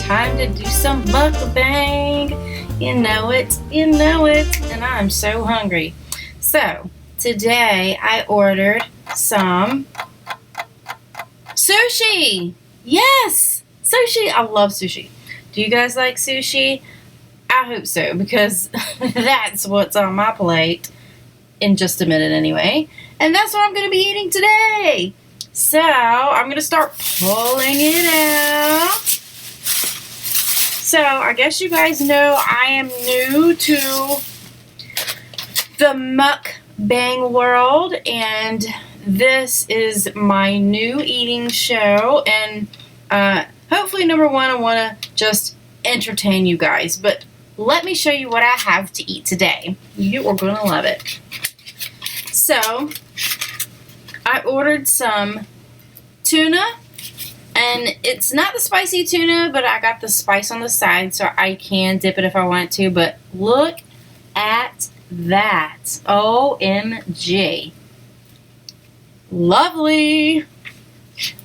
time to do some mukbang. You know it, and I'm so hungry. So, today I ordered some sushi. Yes, sushi. I love sushi. Do you guys like sushi? I hope so, because that's what's on my plate in just a minute anyway. And that's what I'm going to be eating today. So, I'm going to start pulling it out. So, I guess you guys know I am new to the mukbang world, and this is my new eating show, and hopefully, number one, I want to just entertain you guys, but let me show you what I have to eat today. You are going to love it. So, I ordered some tuna, and it's not the spicy tuna, but I got the spice on the side, so I can dip it if I want to, but look at that. OMG. Lovely.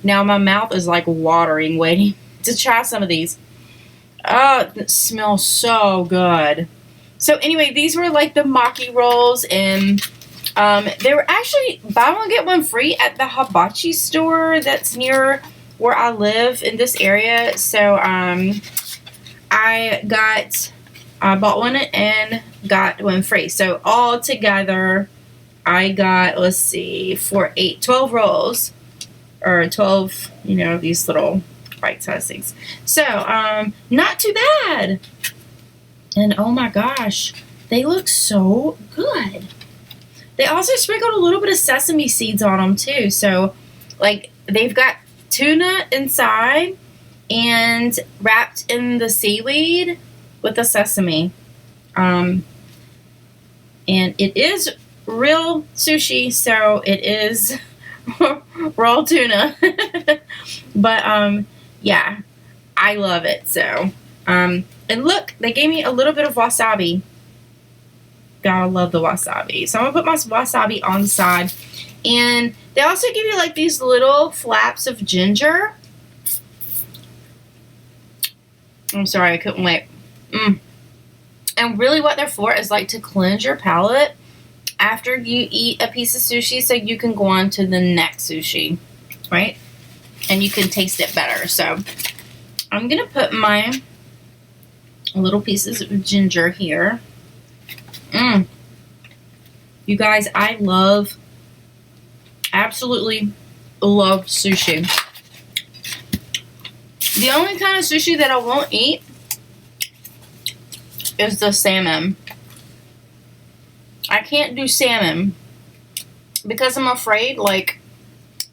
Now my mouth is like watering, waiting to try some of these. Oh, it smells so good. So anyway, these were like the maki rolls, and they were actually buy one get one free at the hibachi store that's near where I live in this area. So I bought one and got one free. So all together I got, let's see, 12 rolls, or 12, you know, these little bite-sized things. So not too bad. And oh my gosh, they look so good. They also sprinkled a little bit of sesame seeds on them too. So, like, they've got tuna inside and wrapped in the seaweed with the sesame. And it is real sushi, so it is raw tuna. But, yeah, I love it. So, and look, they gave me a little bit of wasabi. Gotta love the wasabi. So I'm gonna put my wasabi on the side. And they also give you like these little flaps of ginger. I'm sorry, I couldn't wait. And really what they're for is like to cleanse your palate after you eat a piece of sushi, so you can go on to the next sushi, right? And you can taste it better. So I'm gonna put my little pieces of ginger here. You guys, I absolutely love sushi. The only kind of sushi that I won't eat is the salmon. I can't do salmon because I'm afraid, like,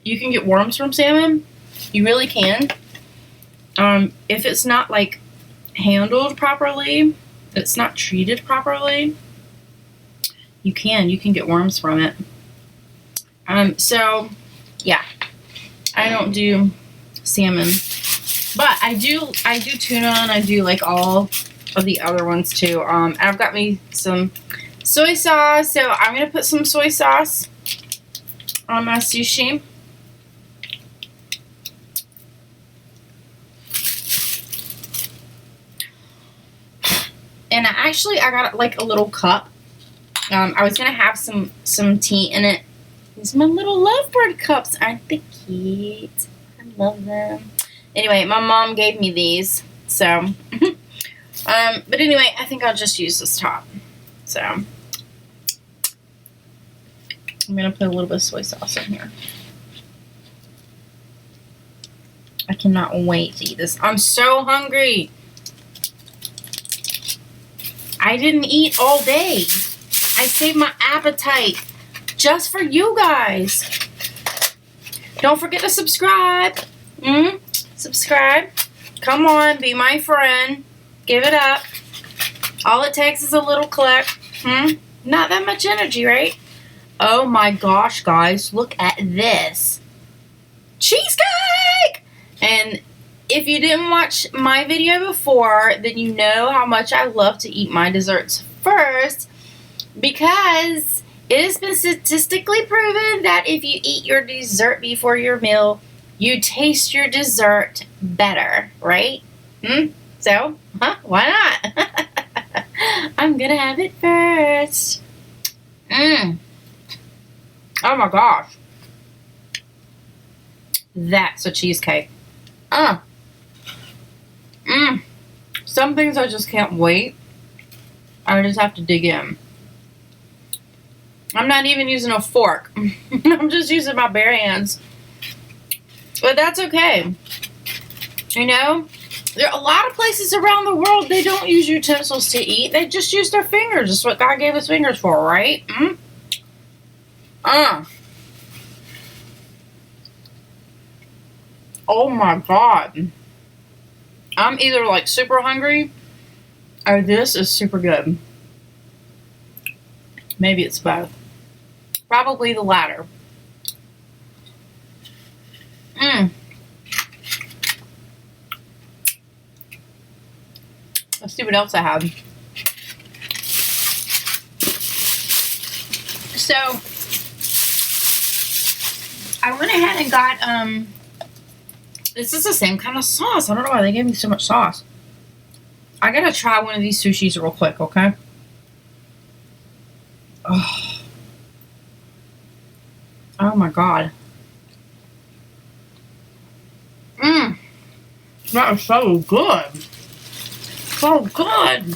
you can get worms from salmon. You really can. If it's not, like, handled properly, it's not treated properly, you can get worms from it. So yeah, I don't do salmon, but I do tuna, and I do like all of the other ones too. I've got me some soy sauce, so I'm gonna put some soy sauce on my sushi. And I got like a little cup. I was going to have some tea in it. These are my little lovebird cups. Aren't they cute? I love them. Anyway, my mom gave me these. So, but anyway, I think I'll just use this top. So, I'm going to put a little bit of soy sauce in here. I cannot wait to eat this. I'm so hungry. I didn't eat all day. I saved my appetite just for you guys. Don't forget to subscribe. Subscribe. Come on, be my friend. Give it up. All it takes is a little click. Not that much energy, right? Oh my gosh, guys. Look at this. Cheesecake! And if you didn't watch my video before, then you know how much I love to eat my desserts first, because it has been statistically proven that if you eat your dessert before your meal, you taste your dessert better, right? So, why not? I'm gonna have it first. Oh my gosh. That's a cheesecake. Some things I just can't wait. I just have to dig in. I'm not even using a fork. I'm just using my bare hands. But that's okay. You know, there are a lot of places around the world, they don't use utensils to eat. They just use their fingers. That's what God gave us fingers for, right? Oh my God. I'm either like super hungry or this is super good. Maybe it's both. Probably the latter. Let's see what else I have. So, I went ahead and got, this is the same kind of sauce. I don't know why they gave me so much sauce. I gotta try one of these sushis real quick, okay? Oh my God. That is so good. So good.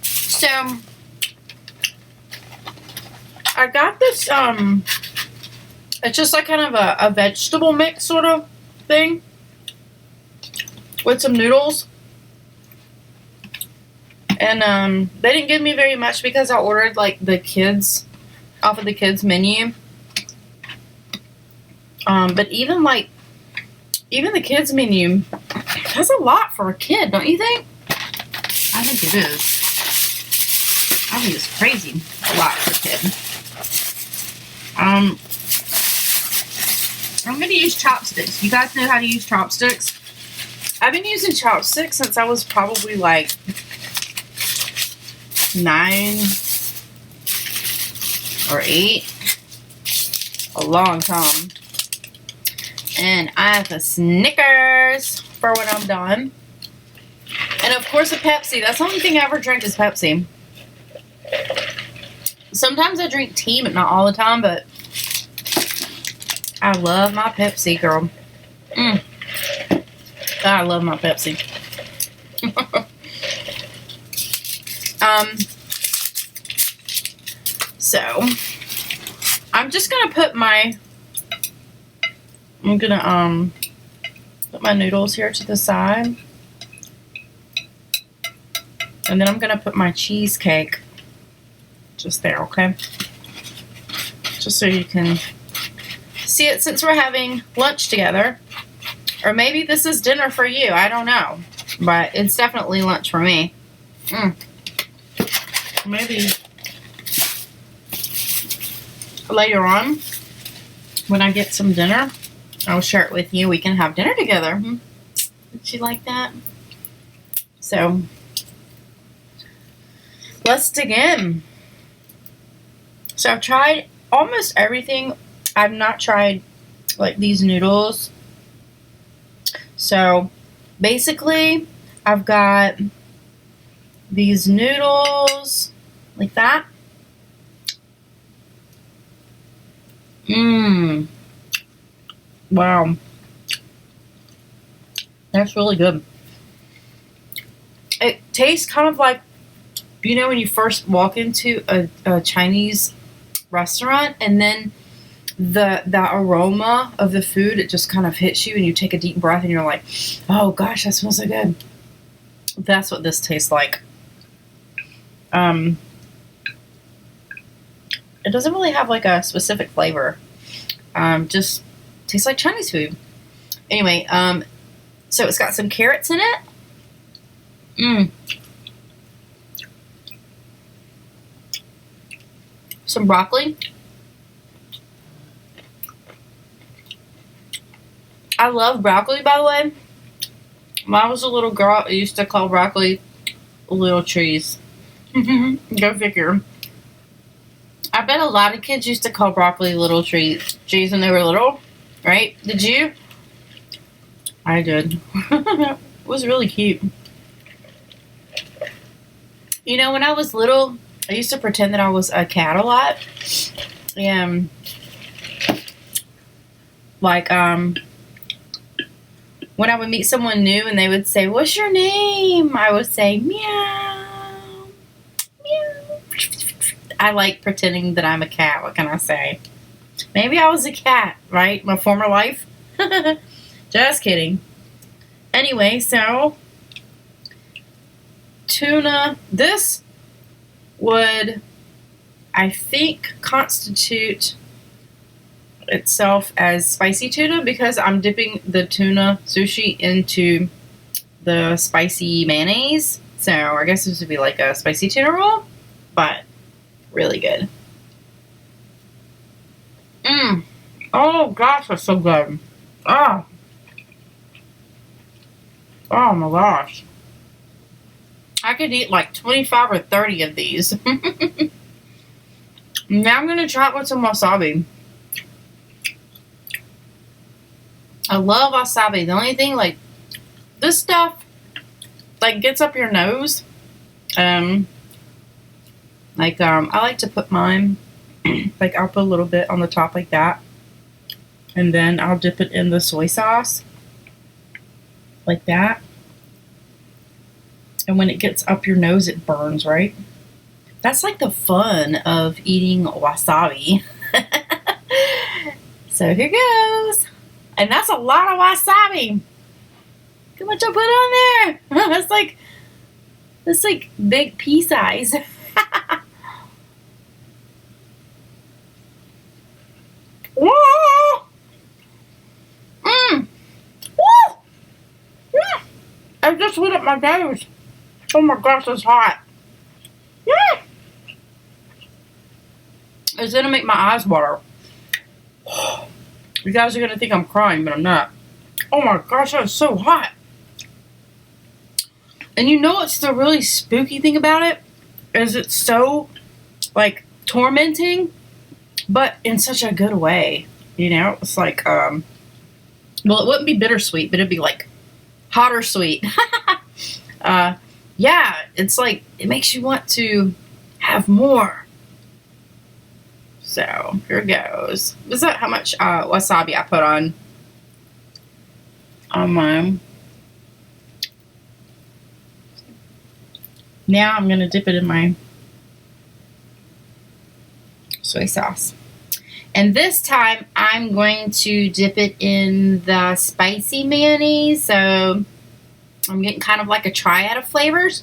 So, I got this, it's just like kind of a vegetable mix sort of thing with some noodles. And, they didn't give me very much because I ordered, like, the kids, off of the kids menu. But even the kids menu, that's a lot for a kid, don't you think? I think it is. I think it's crazy. A lot for a kid. I'm going to use chopsticks. You guys know how to use chopsticks? I've been using chopsticks since I was probably like 9 or 8. A long time. And I have a Snickers for when I'm done. And of course a Pepsi. That's the only thing I ever drink is Pepsi. Sometimes I drink tea, but not all the time, but I love my Pepsi, girl. I love my Pepsi. So I'm just gonna put my put my noodles here to the side. And then I'm gonna put my cheesecake just there, okay? Just so you can see it since we're having lunch together. Or maybe this is dinner for you, I don't know. But it's definitely lunch for me. Maybe later on, when I get some dinner, I'll share it with you. We can have dinner together. Would you like that? So, let's dig in. So I've tried almost everything. I've not tried like these noodles. So basically I've got these noodles like that. Wow. That's really good. It tastes kind of like, you know, when you first walk into a Chinese restaurant and then the aroma of the food, it just kind of hits you and you take a deep breath and you're like, oh gosh, that smells so good. That's what this tastes like. It doesn't really have like a specific flavor. Just tastes like Chinese food. Anyway, so it's got some carrots in it. Some broccoli. I love broccoli, by the way. When I was a little girl, I used to call broccoli little trees. Go figure. I bet a lot of kids used to call broccoli little trees when they were little, right? Did you? I did. It was really cute. You know, when I was little, I used to pretend that I was a cat a lot. And, like, when I would meet someone new and they would say, "What's your name?" I would say, "Meow, meow." I like pretending that I'm a cat. What can I say? Maybe I was a cat, right? My former life. Just kidding. Anyway, so tuna. This would, I think, constitute itself as spicy tuna because I'm dipping the tuna sushi into the spicy mayonnaise. So I guess this would be like a spicy tuna roll, but really good. Oh gosh, that's so good. Oh. Oh my gosh. I could eat like 25 or 30 of these. Now I'm going to try it with some wasabi. I love wasabi. The only thing, like, this stuff, like, gets up your nose. I like to put mine, like, I'll put a little bit on the top like that. And then I'll dip it in the soy sauce. Like that. And when it gets up your nose, it burns, right? That's like the fun of eating wasabi. So here goes. And that's a lot of wasabi. Look how much I put on there. That's like big pea size. Whoa! Woo! I just lit up my nose. Oh my gosh, it's hot. Yeah. It's gonna make my eyes water. You guys are gonna think I'm crying, but I'm not. Oh my gosh, that is so hot. And you know what's the really spooky thing about it? Is it's so, like, tormenting, but in such a good way. You know? It's like, well, it wouldn't be bittersweet, but it'd be like hotter sweet. Yeah, it's like, it makes you want to have more. So, here goes. Is that how much wasabi I put on mine? Now I'm going to dip it in my soy sauce. And this time I'm going to dip it in the spicy mayonnaise. So I'm getting kind of like a triad of flavors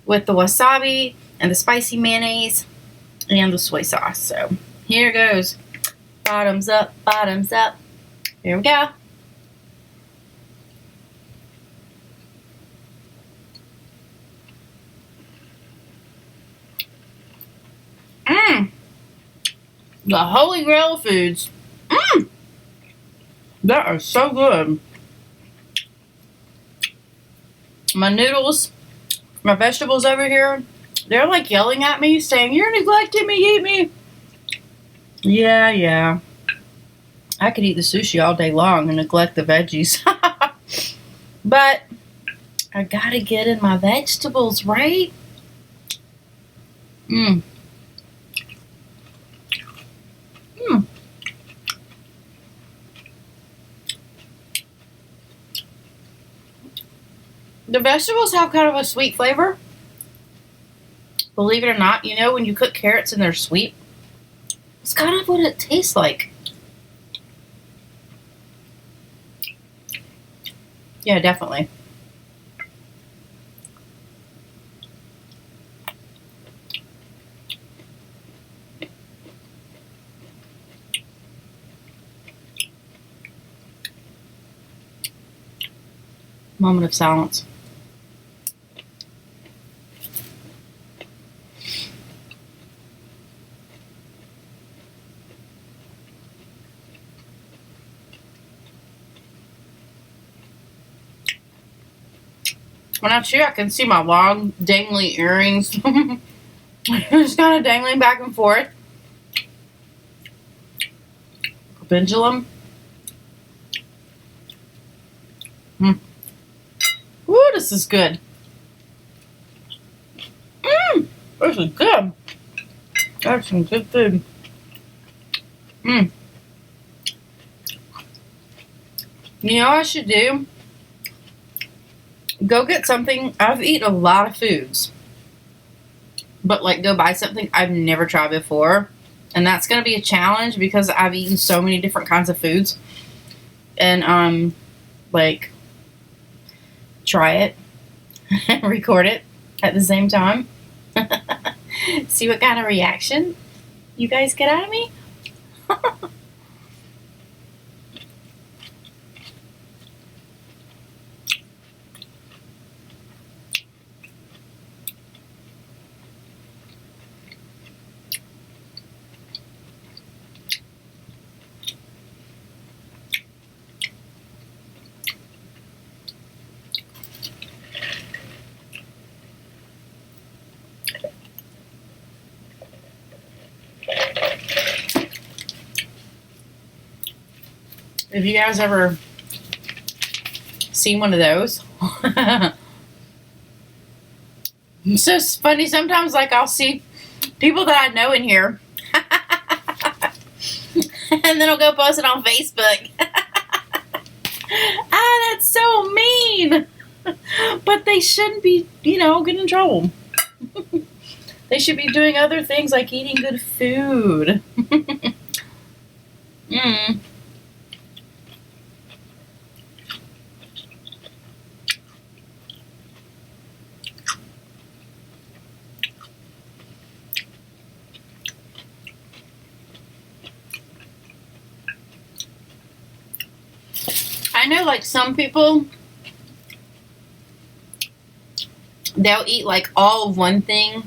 with the wasabi and the spicy mayonnaise and the soy sauce. So here goes. Bottoms up, bottoms up. Here we go. The holy grail of foods. That is so good. My noodles, my vegetables over here, they're like yelling at me saying, "You're neglecting me, eat me." Yeah. I could eat the sushi all day long and neglect the veggies. But I gotta get in my vegetables, right? The vegetables have kind of a sweet flavor. Believe it or not, you know, when you cook carrots and they're sweet, it's kind of what it tastes like. Yeah, definitely. Moment of silence. When I chew, I can see my long, dangly earrings. Just kind of dangling back and forth. A pendulum. Mm. Ooh, this is good. Mmm, this is good. That's some good food. Mmm. You know what I should do? Go get something. I've eaten a lot of foods. But, like, go buy something I've never tried before. And that's going to be a challenge because I've eaten so many different kinds of foods. And, like, try it and record it at the same time. See what kind of reaction you guys get out of me. Have you guys ever seen one of those? It's just funny. Sometimes, like, I'll see people that I know in here. And then I'll go post it on Facebook. Ah, that's so mean. But they shouldn't be, getting in trouble. They should be doing other things like eating good food. Mm. I know, like, some people, they'll eat, like, all of one thing,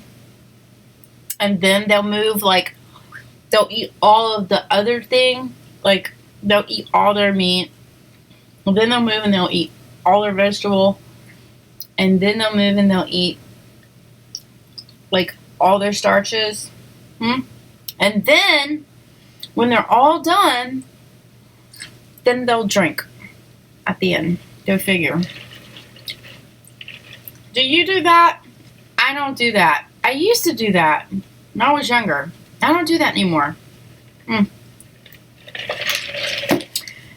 and then they'll move, like, they'll eat all of the other thing. Like, they'll eat all their meat, and then they'll move and they'll eat all their vegetable, and then they'll move and they'll eat, like, all their starches. And then, when they're all done, then they'll drink at the end. Go figure. Do you do that? I don't do that. I used to do that when I was younger. I don't do that anymore. And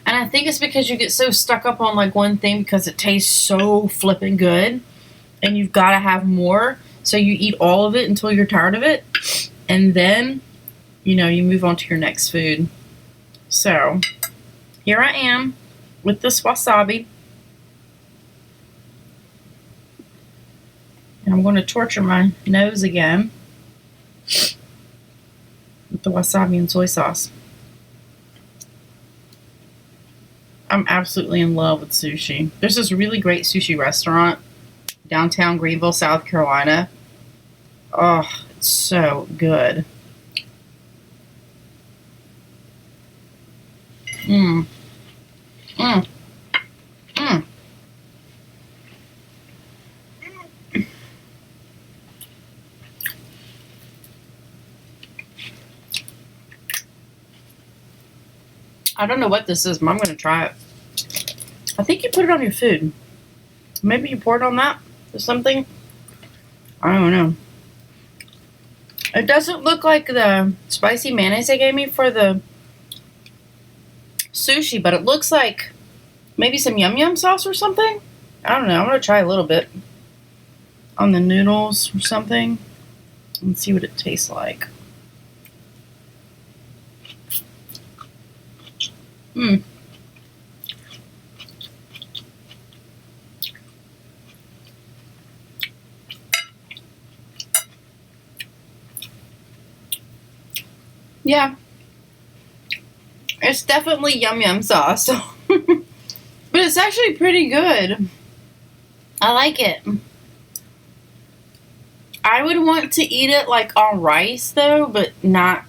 I think it's because you get so stuck up on, like, one thing because it tastes so flippin' good. And you've got to have more. So you eat all of it until you're tired of it. And then, you move on to your next food. So, here I am with this wasabi. And I'm going to torture my nose again with the wasabi and soy sauce. I'm absolutely in love with sushi. There's this really great sushi restaurant downtown Greenville, South Carolina. Oh, it's so good. I don't know what this is, but I'm going to try it. I think you put it on your food. Maybe you pour it on that or something. I don't know. It doesn't look like the spicy mayonnaise they gave me for the sushi, but it looks like maybe some yum yum sauce or something. I don't know. I'm going to try a little bit on the noodles or something and see what it tastes like. Yeah. It's definitely yum yum sauce. But it's actually pretty good. I like it. I would want to eat it, like, on rice, though, but not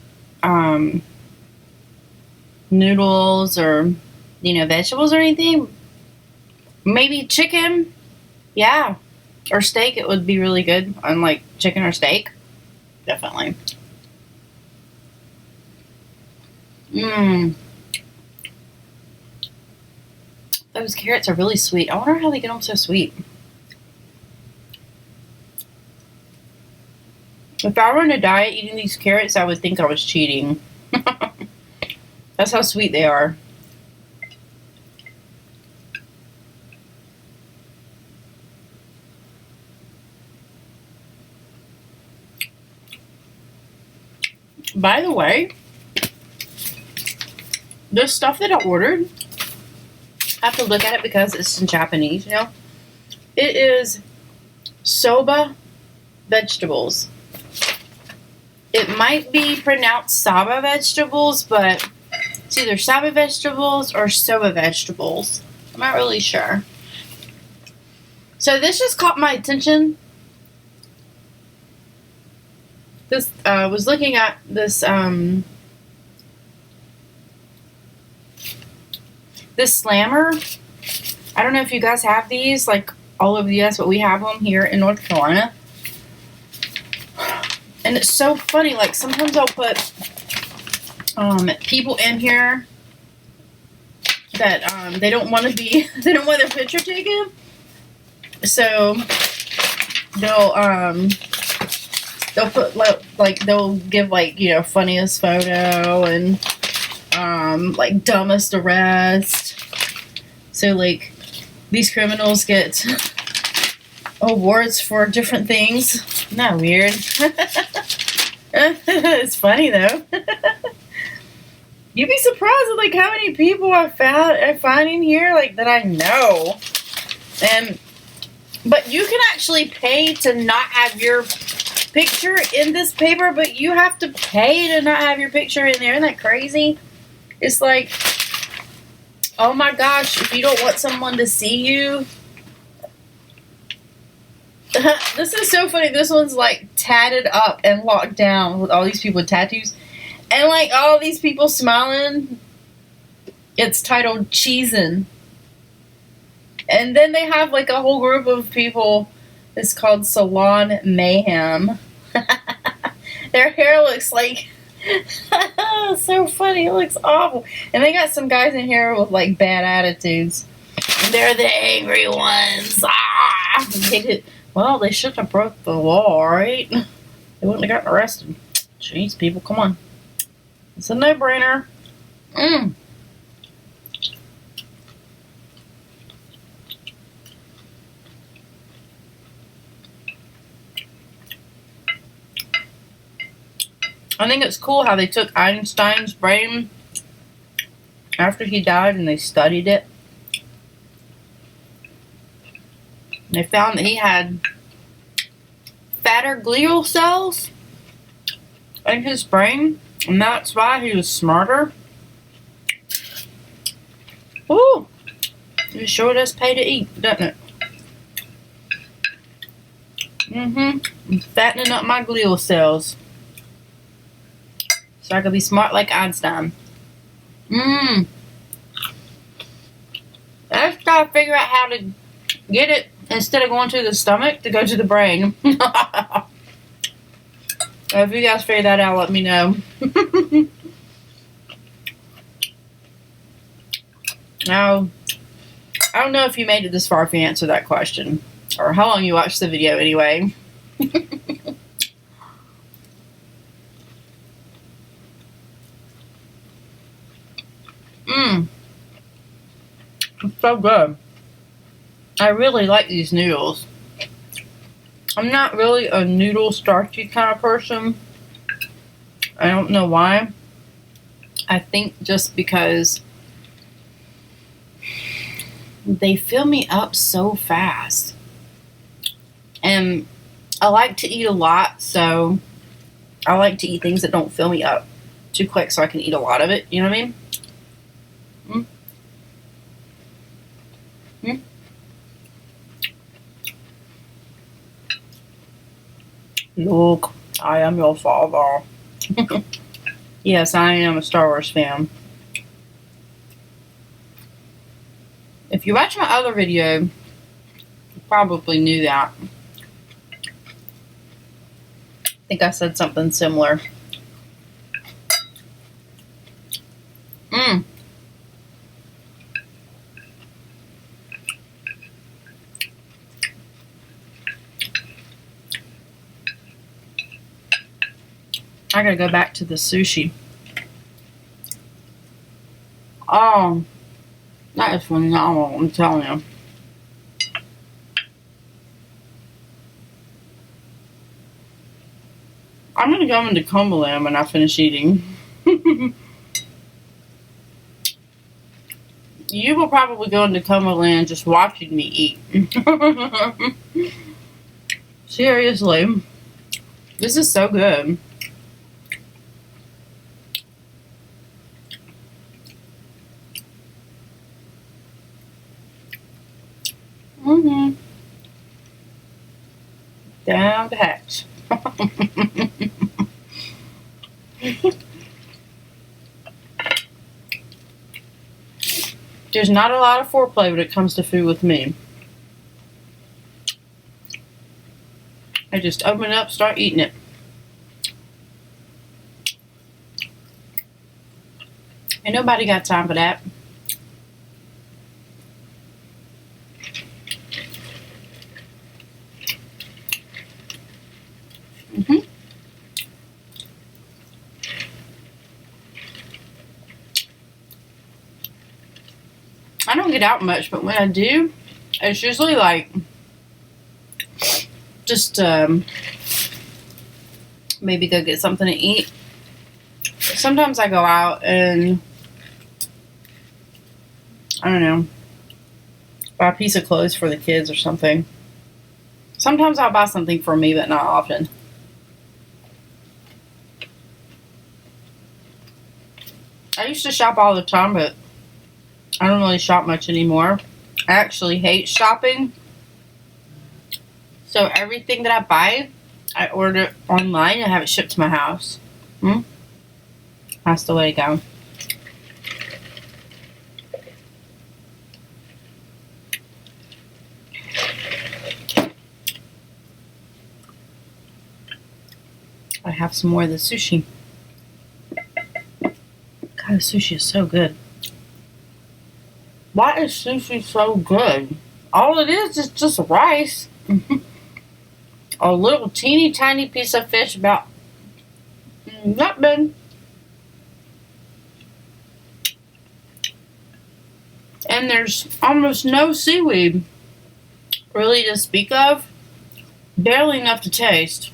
noodles or, vegetables or anything. Maybe chicken. Yeah. Or steak, it would be really good on, like, chicken or steak. Definitely. those carrots are really sweet. I wonder how they get them so sweet. If I were on a diet eating these carrots, I would think I was cheating. That's how sweet they are. By the way, the stuff that I ordered, I have to look at it because it's in Japanese, you know. It is soba vegetables. It might be pronounced saba vegetables, but it's either saba vegetables or soba vegetables. I'm not really sure. So this just caught my attention. This was looking at this this slammer. I don't know if you guys have these like all over the US, but we have them here in North Carolina. And it's so funny, like sometimes I'll put people in here that they don't want to be, they don't want their picture taken. So they'll put like they'll give like, you know, funniest photo and like dumbest arrest. So like these criminals get awards for different things. Isn't that weird? It's funny though. You'd be surprised at like how many people I find in here like that I know. But you can actually pay to not have your picture in this paper, but you have to pay to not have your picture in there. Isn't that crazy? It's like, oh my gosh, if you don't want someone to see you. This is so funny. This one's like tatted up and locked down with all these people with tattoos. And like all these people smiling. It's titled Cheesin'. And then they have like a whole group of people. It's called Salon Mayhem. Their hair looks like so funny. It looks awful. And they got some guys in here with like bad attitudes. They're the angry ones. Well, they shouldn't have broke the law, right? They wouldn't have gotten arrested. Jeez, people, come on. It's a no-brainer. I think it's cool how they took Einstein's brain after he died and they studied it. They found that he had fatter glial cells in his brain, and that's why he was smarter. Ooh, it sure does pay to eat, doesn't it? I'm fattening up my glial cells so I could be smart like Einstein. I just gotta figure out how to get it instead of going to the stomach to go to the brain. If you guys figure that out, let me know. Now, I don't know if you made it this far if you answered that question, or how long you watched the video anyway. It's so good. I really like these noodles. I'm not really a noodle starchy kind of person. I don't know why. I think just because they fill me up so fast. And I like to eat a lot, so I like to eat things that don't fill me up too quick so I can eat a lot of it. You know what I mean? Look, I am your father. Yes, I am a Star Wars fan. If you watch my other video, you probably knew that. I think I said something similar. I gotta go back to the sushi. Oh, that is phenomenal, I'm telling you. I'm gonna go into coma land when I finish eating. You will probably go into coma land just watching me eat. Seriously. This is so good. Down the hatch. There's not a lot of foreplay when it comes to food with me. I just open it up, start eating it. Ain't nobody got time for that. I don't get out much, but when I do, it's usually like just maybe go get something to eat. Sometimes I go out and I don't know, buy a piece of clothes for the kids or something. Sometimes I'll buy something for me, but not often. I used to shop all the time, but I don't really shop much anymore. I actually hate shopping. So everything that I buy, I order online and have it shipped to my house. That's the way to go. I have some more of the sushi. God, the sushi is so good. Why is sushi so good? All it is just rice. A little teeny tiny piece of fish about not big. And there's almost no seaweed really to speak of. Barely enough to taste.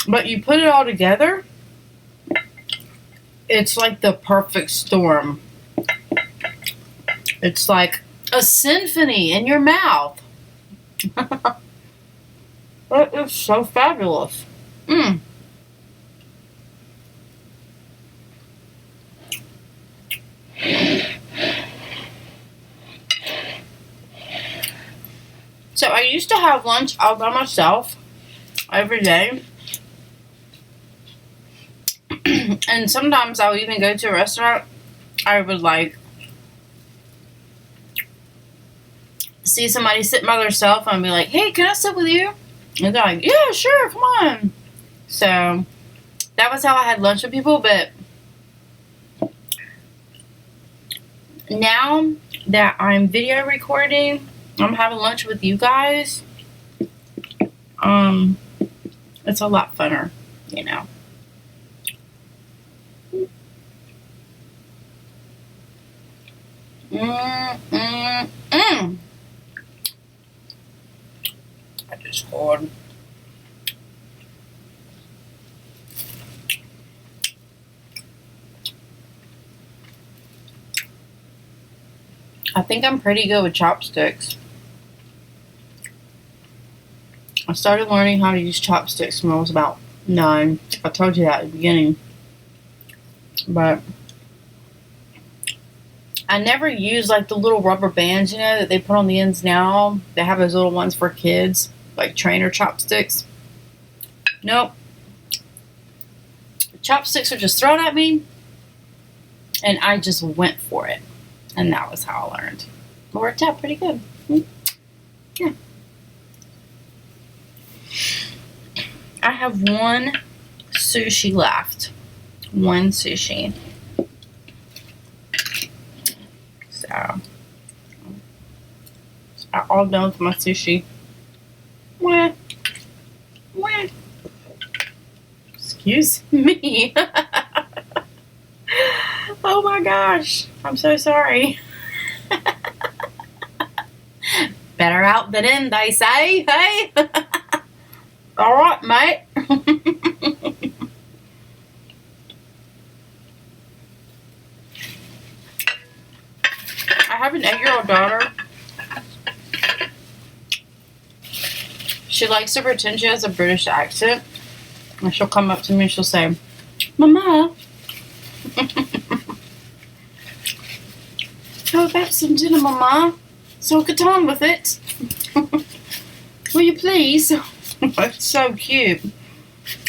But you put it all together, it's like the perfect storm. It's like a symphony in your mouth. It is so fabulous. So I used to have lunch all by myself every day. And sometimes I would even go to a restaurant. I would like see somebody sitting by themselves and be like, hey, can I sit with you? And they're like, yeah, sure, come on. So that was how I had lunch with people. But now that I'm video recording, I'm having lunch with you guys. It's a lot funner, you know. I just hoard. I think I'm pretty good with chopsticks. I started learning how to use chopsticks when I was about 9. I told you that at the beginning. But I never use like the little rubber bands, you know, that they put on the ends now. They have those little ones for kids, like trainer chopsticks. Nope. The chopsticks were just thrown at me, and I just went for it. And that was how I learned. It worked out pretty good. Yeah. I have one sushi left. One sushi. So, I'm all done with my sushi. Excuse Excuse me. Oh my gosh. I'm so sorry. Better out than in, they say. Hey. All right, mate. I have an 8-year-old daughter. She likes to pretend she has a British accent. And she'll come up to me and she'll say, Mama. How about some dinner, Mama? So get on with it. Will you please? It's so cute.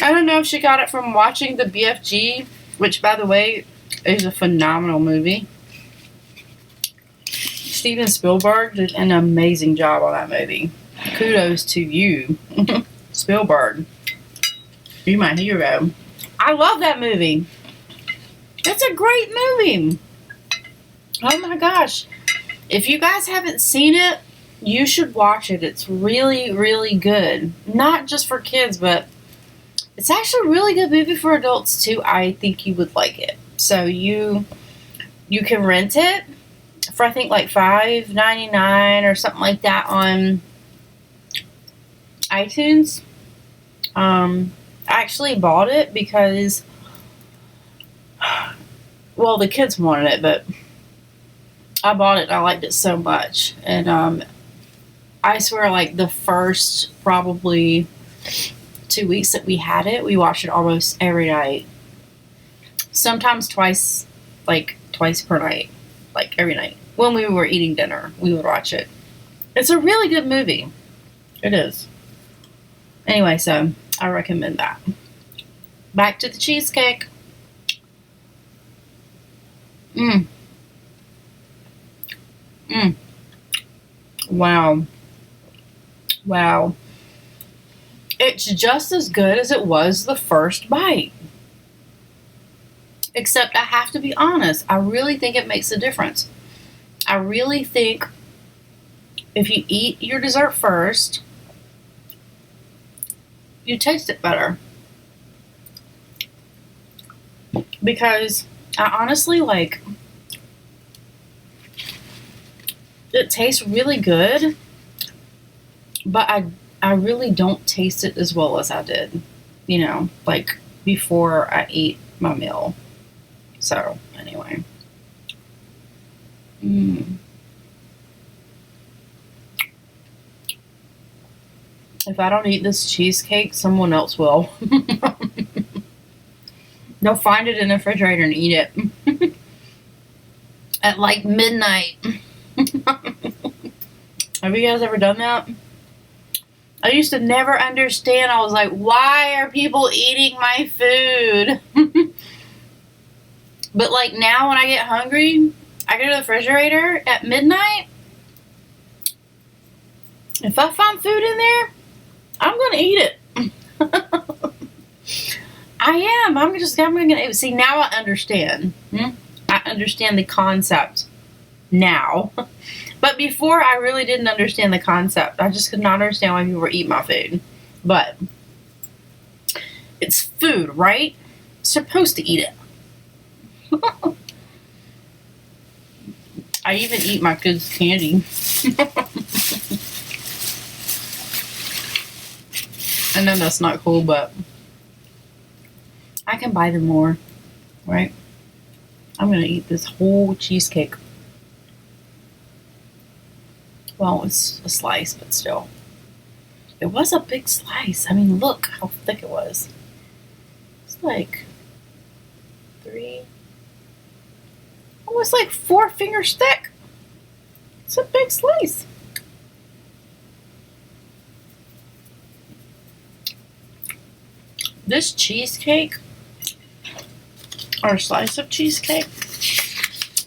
I don't know if she got it from watching the BFG, which, by the way, is a phenomenal movie. Steven Spielberg did an amazing job on that movie. Kudos to you, Spielberg. You're my hero. I love that movie. It's a great movie. Oh my gosh. If you guys haven't seen it, you should watch it. It's really, really good. Not just for kids, but it's actually a really good movie for adults too. I think you would like it. So you can rent it for, I think, like $5.99 or something like that on iTunes. I actually bought it because, well, the kids wanted it, but I bought it and I liked it so much. And I swear, like, the first probably 2 weeks that we had it, we watched it almost every night. Sometimes twice per night. Like, every night. When we were eating dinner, we would watch it. It's a really good movie. It is. Anyway, so I recommend that. Back to the cheesecake. Wow. Wow. It's just as good as it was the first bite. Except I have to be honest, I really think it makes a difference. I really think if you eat your dessert first, you taste it better. Because I honestly, like, it tastes really good, but I really don't taste it as well as I did, like before I ate my meal. So, anyway. If I don't eat this cheesecake, someone else will. They'll find it in the refrigerator and eat it. At like midnight. Have you guys ever done that? I used to never understand. I was like, why are people eating my food? But like now when I get hungry, I go to the refrigerator at midnight. If I find food in there, I'm going to eat it. I am. I'm going to see. Now I understand. I understand the concept now. But before, I really didn't understand the concept. I just could not understand why people were eating my food. But it's food, right? Supposed to eat it. I even eat my kids' candy. I know that's not cool, but I can buy them more, right? I'm going to eat this whole cheesecake. Well, it's a slice, but still. It was a big slice. I mean, look how thick it was. It's like 3, almost like 4 fingers thick. It's a big slice. This cheesecake, or slice of cheesecake,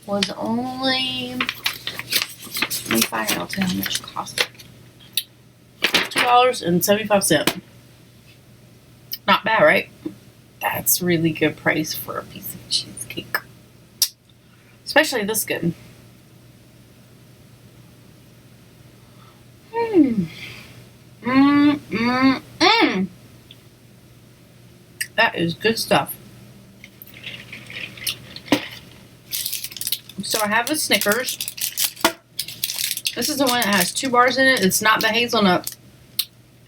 was only, let me find out, I'll tell you how much it cost. $2.75. Not bad, right? That's really good price for a piece of cheesecake. Especially this good. That is good stuff. So I have a Snickers. This is the one that has 2 bars in it. It's not the hazelnut.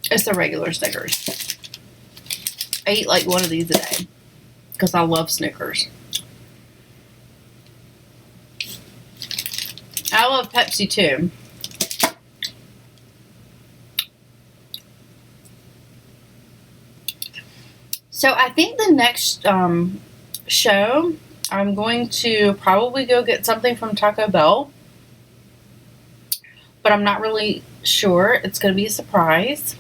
It's the regular Snickers. I eat like one of these a day because I love Snickers. I love Pepsi too. So I think the next show, I'm going to probably go get something from Taco Bell. But I'm not really sure. It's going to be a surprise.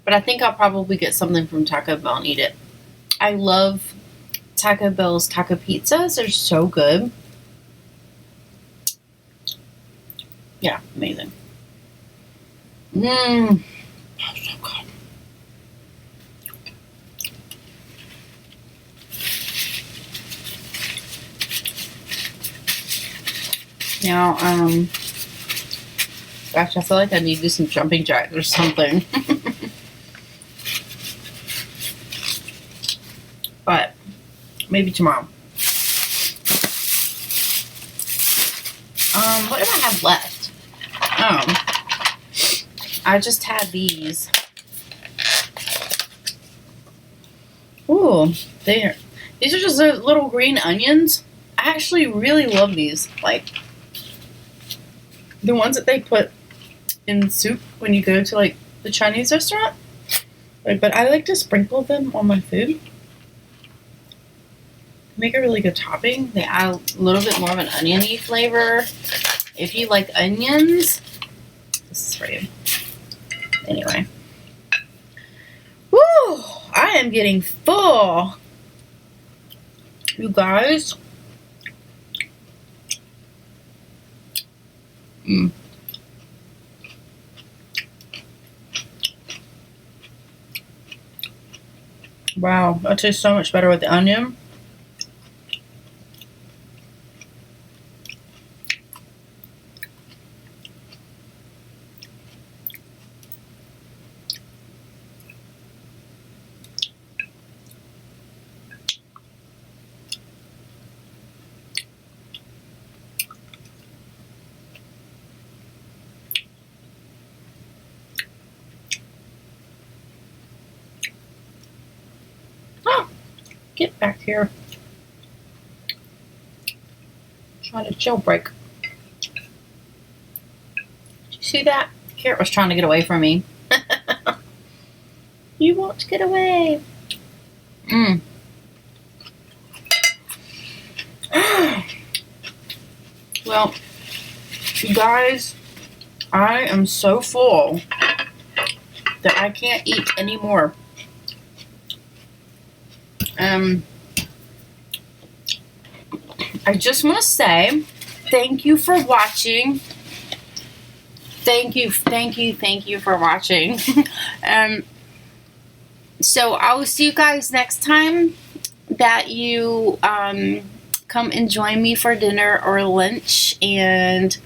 But I think I'll probably get something from Taco Bell and eat it. I love Taco Bell's taco pizzas. They're so good. Yeah, amazing. Oh, so good. Now, gosh, I feel like I need to do some jumping jacks or something. But maybe tomorrow. What did I have left? I just had these. Ooh, these are just little green onions. I actually really love these. Like the ones that they put in soup when you go to like the Chinese restaurant. But I like to sprinkle them on my food. Make a really good topping. They add a little bit more of an oniony flavor. If you like onions, this is for you. Anyway. Woo! I am getting full. You guys. Wow, that tastes so much better with the onion. Get back here. Trying to jailbreak. Did you see that? Carrot was trying to get away from me. You won't get away. Well, you guys, I am so full that I can't eat anymore. I just want to say thank you for watching. Thank you for watching. So I will see you guys next time that you come and join me for dinner or lunch, and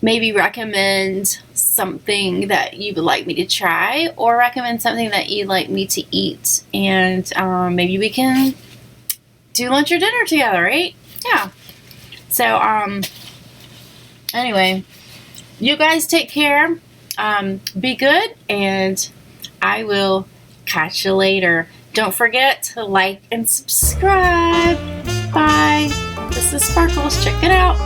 maybe recommend something that you would like me to try, or recommend something that you'd like me to eat, and maybe we can do lunch or dinner together, right? Yeah. So anyway, you guys take care, be good, and I will catch you later. Don't forget to like and subscribe. Bye. This is Sparkles. Check it out.